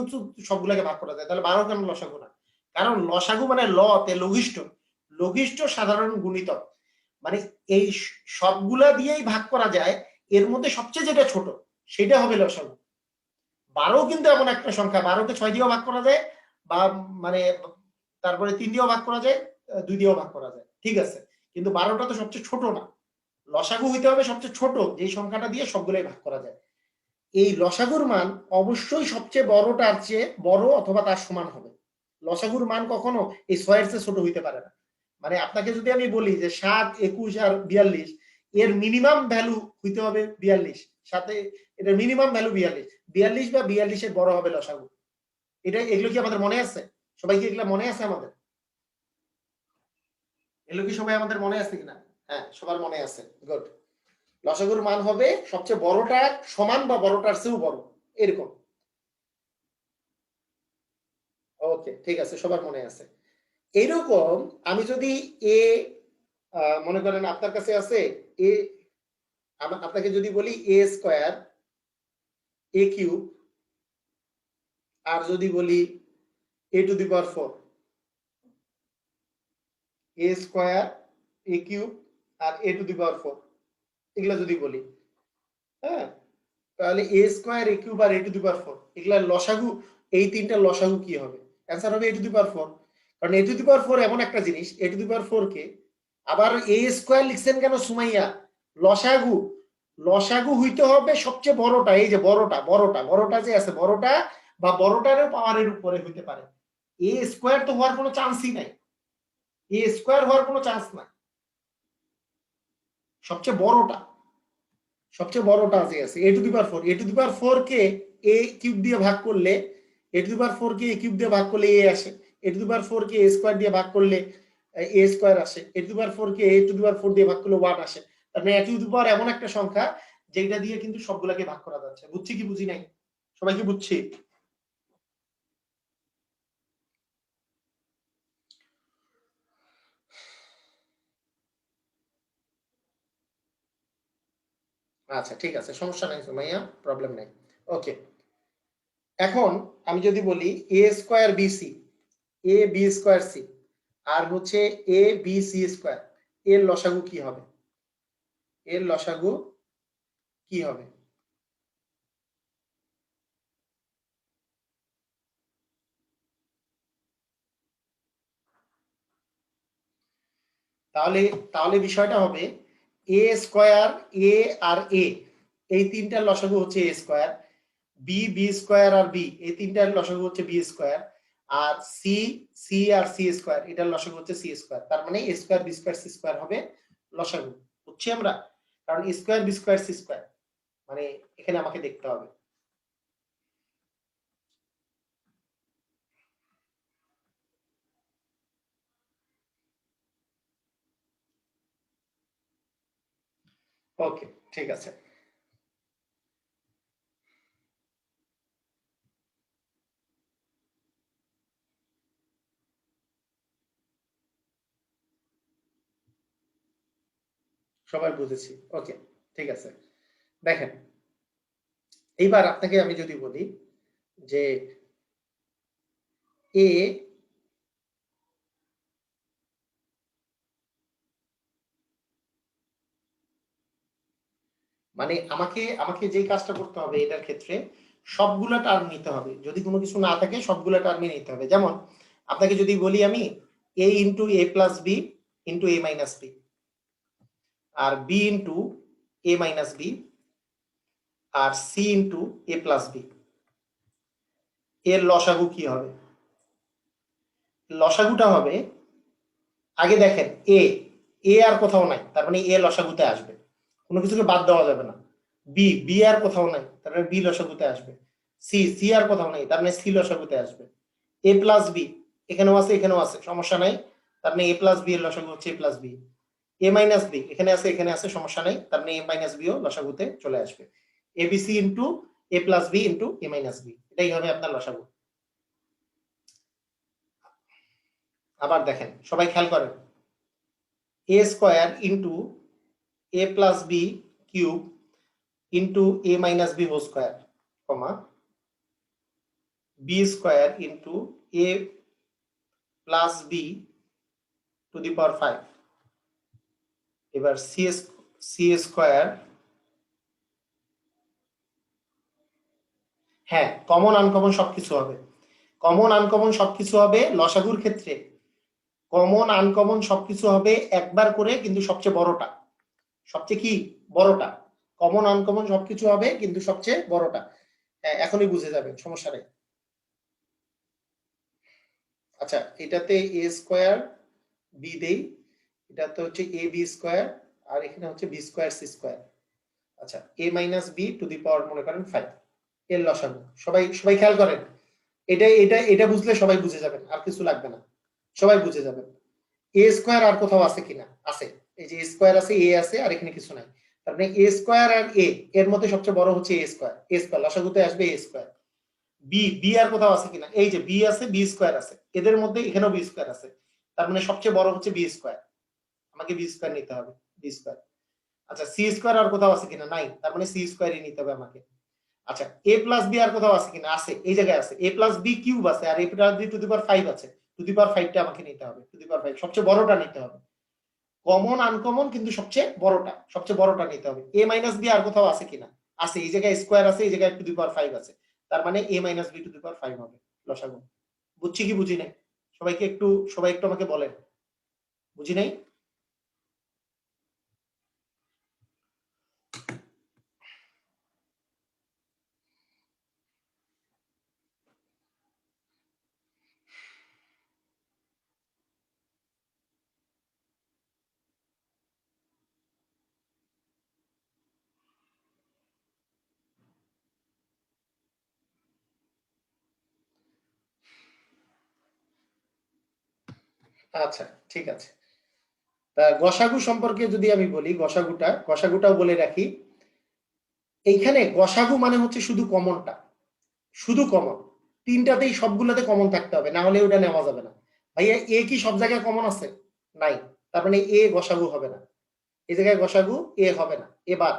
সবগুলোকে ভাগ করা যায়, তাহলে 12 কেন লসাগু না? কারণ লসাগু মানে তে লঘিষ্ঠ, লঘিষ্ঠ সাধারণ গুণিতক, মানে এই সবগুলা দিয়েই ভাগ করা যায়, এর মধ্যে সবচেয়ে যেটা ছোট সেটা হবে লসাগু। 12 কিন্তু এমন একটা সংখ্যা, 12কে 6 দিয়েও ভাগ করা যায়, বা মানে তারপরে 3 দিয়েও ভাগ করা যায়, 2 দিয়েও ভাগ করা যায়, ঠিক আছে, কিন্তু 12টা তো সবচেয়ে ছোট না। লসাগু হইতে হবে সবচেয়ে ছোট যে সংখ্যাটা দিয়ে সবগুলোই ভাগ করা যায়। এই লসাগুর মান অবশ্যই সবচেয়ে বড়টার চেয়ে বড় অথবা তার সমান হবে। লসাগুর মান কখনো এই 6 এর চেয়ে ছোট হইতে পারে না। মানে আপনাকে যদি আমি বলি যে 7, 21 আর 42, এর মিনিমাম ভ্যালু হইতে হবে 42, সাথে এটার মিনিমাম ভ্যালু 42, 42 বা 42 এর বড় হবে লসাগু। এগুলো কি আমাদের মনে আছে? সবাই কি এগুলো মনে আছে আমাদের? এগুলো কি সবাই আমাদের মনে আছে কিনা? হ্যাঁ, সবার মনে আছে, গুড। লসাগুর মান হবে সবচেয়ে বড়টার সমান বা বড়টার চেয়েও বড়, এরকম। ওকে, ঠিক আছে, সবার মনে আছে। এইরকম আমি যদি এ মনে করেন আপনার কাছে আছে এ, আপনাকে যদি বলি এ স্কয়ার এ কিউব, আর যদি বলি a to the power 4, a square a cube আর এ টু দি পাওয়ার 4, এগুলা যদি বলি, হ্যাঁ, তাহলে এ স্কয়ার এ কিউব আর এ টু দি পাওয়ার 4, এগুলার লসাগু, এই তিনটা লসাগু কি হবে? অ্যান্সার হবে এ টু দি পাওয়ার 4। কারণ এ টু দি পাওয়ার 4 এমন একটা জিনিস, এ টু দি পাওয়ার 4 কে আবার এ স্কয়ার লিখছেন কেন সুমাইয়া? লসাগু, লসাগু হইতে হবে সবচেয়ে বড়টা, এই যে বড়টা যে আছে, বড়টা বা বড়টারও পাওয়ারের উপরে হইতে পারে। এ স্কয়ার তো হওয়ার কোনো চান্সই নাই, এ স্কয়ার হওয়ার কোনো চান্স নাই, সবচেয়ে বড়টা, সবচেয়ে বড়টা যে আছে a to the power 4, a to the power 4 কে এ কিউব দিয়ে ভাগ করলে, এ টু দি পাওয়ার 4 কে এ কিউব দিয়ে ভাগ করলে এ আসে, এ টু দি পাওয়ার 4 কে এ স্কয়ার দিয়ে ভাগ করলে এ স্কয়ার আসে, এ টু দি পাওয়ার 4 কে এ টু দি পাওয়ার 4 দিয়ে ভাগ করলে 1 আসে। তার মানে এ টু দি পাওয়ার এমন একটা সংখ্যা যেটা দিয়ে কিন্তু সবগুলাকে ভাগ করা যাচ্ছে। বুঝছি কি বুঝি নাই? সবাই কি বুঝছি? আচ্ছা, ঠিক আছে, সমস্যা নাই সুমাইয়া, প্রবলেম নাই। ওকে, এখন আমি যদি বলি এ square B C, A B square C, আর হচ্ছে এ বি সি স্কয়ার, এর লসাগু কি হবে? এর লসাগু কি হবে? তাহলে তাহলে বিষয়টা হবে এ স্কয়ার, এ আর এ, এই তিনটার লসাগু হচ্ছে a square, b, b square আর বি, এই তিনটার লসাগু হচ্ছে বি স্কয়ার, আর সি, সি আর সি স্কয়ার, এটার লসাগু হচ্ছে সি স্কয়ার। তার মানে a square b square c square হবে লসাগু। বুঝছি আমরা? কারণ a square b square c square, মানে এখানে আমাকে দেখতে হবে। ওকে, ঠিক আছে। সবাই বুঝেছি, ওকে, ঠিক আছে। দেখেন, এইবার আপনাকে আমি যদি বলি যে এ মানে আমাকে আমাকে যে কাজটা করতে হবে এটার ক্ষেত্রে সবগুলা টার্ম নিতে হবে। যদি কোনো কিছু না থাকে সবগুলা টার্মই নিতে হবে। যেমন আপনাকে যদি বলি আমি a into A plus B into A minus B, আর বি ইন্টু এ মাইনাস বি, আর সি ইন্টু এ প্লাস বি, এর লসাগু কি হবে? লসাগুটা হবে, আগে দেখেন এ এ আর কোথাও নাই, তার মানে এ লসাগুতে আসবে, কোনো কিছুকে বাদ দেওয়া যাবে না। বি বি আর কোথাও নাই, তার মানে বি লসাগুতে আসবে। সি সি আর কোথাও নাই, তার মানে সি লসাগুতে আসবে। এ প্লাস বি এখানেও আছে এখানেও আছে, সমস্যা নাই, তার মানে এ প্লাস বি এর লসাগু হচ্ছে এ প্লাস বি। এ মাইনাস বি এখানে আছে এখানে আছে, সমস্যা নাই, তার মানে এ মাইনাস বিও লসাগুতে চলে আসবে। এবিসি ইন্টু এ প্লাস বি ইন্টু এ মাইনাস বি, এটাই হবে আপনার লসাগু। আবার দেখেন, সবাই খেয়াল করেন, a square into A plus b cube into A minus b whole square, comma b square into A plus b to the power 5। এবার সি স্কোয়ার, হ্যাঁ কমন আনকমন সবকিছু হবে, কমন আনকমন সবকিছু হবে লসাগুর ক্ষেত্রে। কমন আনকমন সবকিছু হবে একবার করে, কিন্তু সবচেয়ে বড়টা, সবচেয়ে কি বড়টা, কমন আনকমন সবকিছু হবে কিন্তু সবচেয়ে বড়টা। হ্যাঁ এখনই বুঝে যাবেন, সমস্যা নেই। আচ্ছা, এটাতে এ স্কোয়ার বি দেই, এটাতে হচ্ছে এ বি স্কোয়ার, আর এখানে হচ্ছে বি স্কোয়ার সি স্কোয়ার। আচ্ছা, A minus B to the power মনে করেন 5, এর লসাগু। সবাই সবাই খেয়াল করেন, এটা এটা এটা বুঝলে সবাই বুঝে যাবেন, আর কিছু লাগবে না, সবাই বুঝে যাবেন। এ স্কোয়ার আর কোথাও আছে কিনা? আছে, এই যে স্কোয়ার আছে, এ আছে, আর এখানে কিছু নাই। তার মানে এ স্কোয়ার আর এ এর মধ্যে সবচেয়ে বড় হচ্ছে এ স্কোয়ার, এ স্কোয়ার লসাগুতে আসবে এ স্কোয়ার। বি বি আর কোথাও আছে কিনা? এই যে বি আছে, বি স্কোয়ার আছে, এদের মধ্যে এখানেও বি স্কোয়ার আছে, তার মানে সবচেয়ে বড় হচ্ছে বি স্কোয়ার, আমাকে বি স্কোয়ার নিতে হবে, বি স্কোয়ার। আচ্ছা, সি স্কোয়ার আর কোথাও আছে কিনা? নাই, তার মানে সি স্কোয়ারই নিতে হবে আমাকে। আচ্ছা, এ প্লাস বি আর কোথাও আছে কিনা? আছে, এই জায়গায় আছে, এ প্লাস বি কিউব আছে, আর এ plus b to the power 5 আছে, টু দি পাওয়ার 5টা আমাকে নিতে হবে, টু দি পাওয়ার 5 সবচেয়ে বড়টা নিতে হবে। কমন আনকমন কিন্তু সবচেয়ে বড়টা, সবচেয়ে বড়টা নিতে হবে। এ মাইনাস বি আর কোথাও আছে কিনা? আছে, এই জায়গায় স্কোয়ার আছে, এই জায়গায় টু দি পাওয়ার 5 আছে, তার মানে এ minus B to the power 5 হবে লসাগু। বুঝছি কি বুঝি নাই? সবাই একটু আমাকে বলেন, বুঝি নাই? আচ্ছা, ঠিক আছে। তা গসাগু সম্পর্কে যদি আমি বলি, গসাগুটাও বলে রাখি। এইখানে গসাগু মানে হচ্ছে শুধু কমনটা, শুধু কমন, তিনটাতেই সবগুলোতে কমন থাকতে হবে, না হলে ওটা নেওয়া যাবে না। ভাইয়া এ কি সব জায়গায় কমন আছে? নাই, তার মানে এ গসাগু হবে না, এই জায়গায় গসাগু এ হবে না। এবার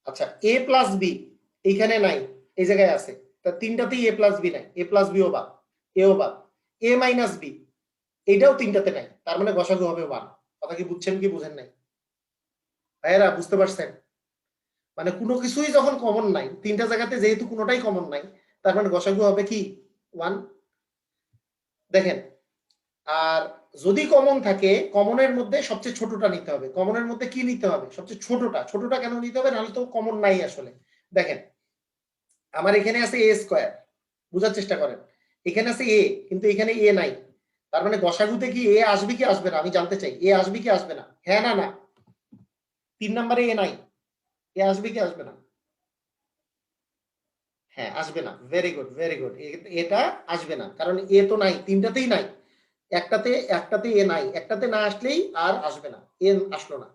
আচ্ছা, এ প্লাস বি এইখানে নাই, এই জায়গায় আছে, তা তিনটাতেই এ প্লাস বি নাই, এ প্লাস বিও বাদ, এও বাদ। এ মাইনাস বি এইটাও তিনটাতে নাই, তার মানে গসাগু হবে 1। কথা কি বুঝছেন কি বুঝেন নাই ভাইয়েরা? বুঝতে পারছেন? মানে কোনো কিছুই যখন কমন নাই, তিনটা জায়গাতে যেহেতু কোনোটাই কমন নাই, তার মানে গসাগু হবে কি 1। দেখেন, আর যদি কমন থাকে, কমনের মধ্যে সবচেয়ে ছোটটা নিতে হবে। কমনের মধ্যে কি নিতে হবে? সবচেয়ে ছোটটা। ছোটটা কেন নিতে হবে? নাহলে তো কমন নাই আসলে। দেখেন, আমার এখানে আছে এ স্কোয়ার, বুঝার চেষ্টা করেন, এখানে আছে এ, কিন্তু এখানে এ নাই, তার মানে গসাগুতে কি এ আসবে কি আসবে না? আমি জানতে চাই, এ আসবে কি আসবে না? হ্যাঁ না না? 3 নম্বরে এ নাই, এ আসবে কি আসবে না? হ্যাঁ আসবে না, ভেরি গুড ভেরি গুড, এটা আসবে না, কারণ এ তো নাই, তিনটাতেই নাই। একটাতে একটাতে এ নাই, একটাতে না আসলেই আর আসবে না, এ আসলো না।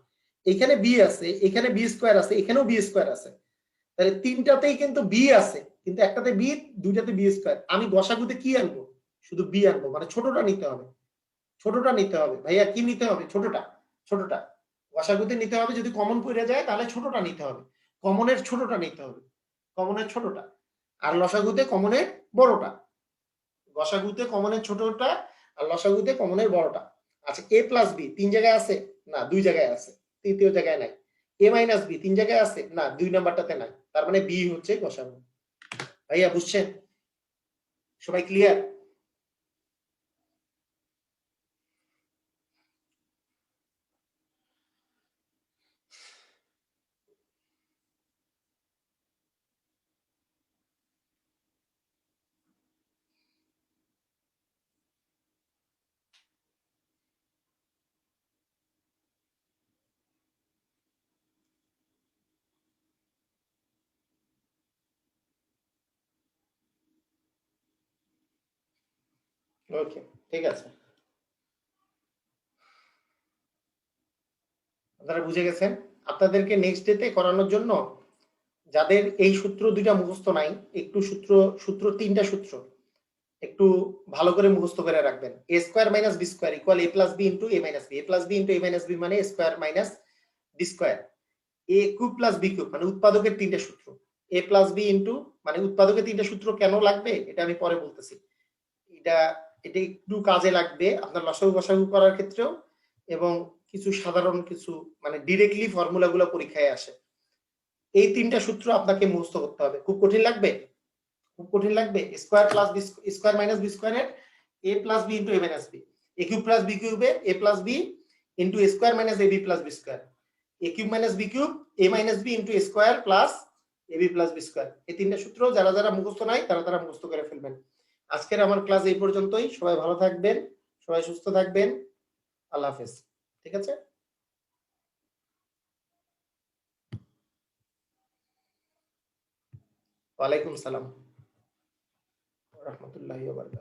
এখানে বি আছে, এখানে বি স্কোয়ার আছে, এখানেও বি স্কোয়ার আছে, তাহলে তিনটাতেই কিন্তু বি আছে, কিন্তু একটাতে বি, দুইটাতে বি স্কোয়ার। আমি গসাগুতে কি আনবো? শুধু বি আনবো, মানে ছোটটা নিতে হবে, ছোটটা নিতে হবে। ভাইয়া কি নিতে হবে? ছোটটা, ছোটটা গসাগুতে নিতে হবে। যদি কমন পড়ে যায় তাহলে ছোটটা নিতে হবে, কমনের ছোটটা নিতে হবে, কমনের ছোটটা। আর লসাগুতে কমনের বড়টা, গসাগুতে কমনের ছোটটা, আর লসাগুতে কমনের বড়টা। আচ্ছা, এ প্লাস বি তিন জায়গায় আছে? না, দুই জায়গায় আছে, তৃতীয় জায়গায় নাই। এ মাইনাস বি তিন জায়গায় আছে? না, দুই নাম্বারটাতে নাই। তার মানে বি হচ্ছে গসাগু। ভাইয়া বুঝছেন? সবাই ক্লিয়ার? ওকে, ঠিক আছে, আপনারা বুঝে গেছেন। আপনাদেরকে নেক্সট ডেতে করানোর জন্য যাদের এই সূত্র দুইটা মুখস্থ নাই, একটু সূত্র তিনটা সূত্র একটু ভালো করে মুখস্থ করে রাখবেন। A square minus b square equal a plus B into A minus B, a plus B into A minus b মানে স্কোয়ার মাইনাস বি স্কোয়ার, এ কিউব প্লাস বি কিউব মানে উৎপাদকের তিনটা সূত্র, এ প্লাস বি ইন্টু মানে উৎপাদকের তিনটা সূত্র কেন লাগবে এটা আমি পরে বলতেছি। এটা এটা একটু কাজে লাগবে আপনার লসাগু গসাগু করার ক্ষেত্রেও, এবং কিছু সাধারণ কিছু মানে ডিরেক্টলি ফর্মুলাগুলো পরীক্ষায় আসে। এই তিনটা সূত্র আপনাকে মুখস্থ করতে হবে। খুব কঠিন লাগবে? খুব কঠিন লাগবে? Square plus B square minus B স্কোয়ারের A plus B into A minus B, A cube plus B কিউবের A plus B into A square minus A B plus B square, A cube minus B cube A minus B into A square plus A B plus B square. এই তিনটা সূত্র যারা যারা মুখস্থ নাই তারা তারা মুখস্থ করে ফেলবেন। আজকের আমার ক্লাস এই পর্যন্তই। সবাই ভালো থাকবেন, সবাই সুস্থ থাকবেন। আল্লাহ হাফেজ। ঠিক আছে? ওয়ালাইকুম সালাম রহমতুল্লাহি ওয়া বারাকাতুহু।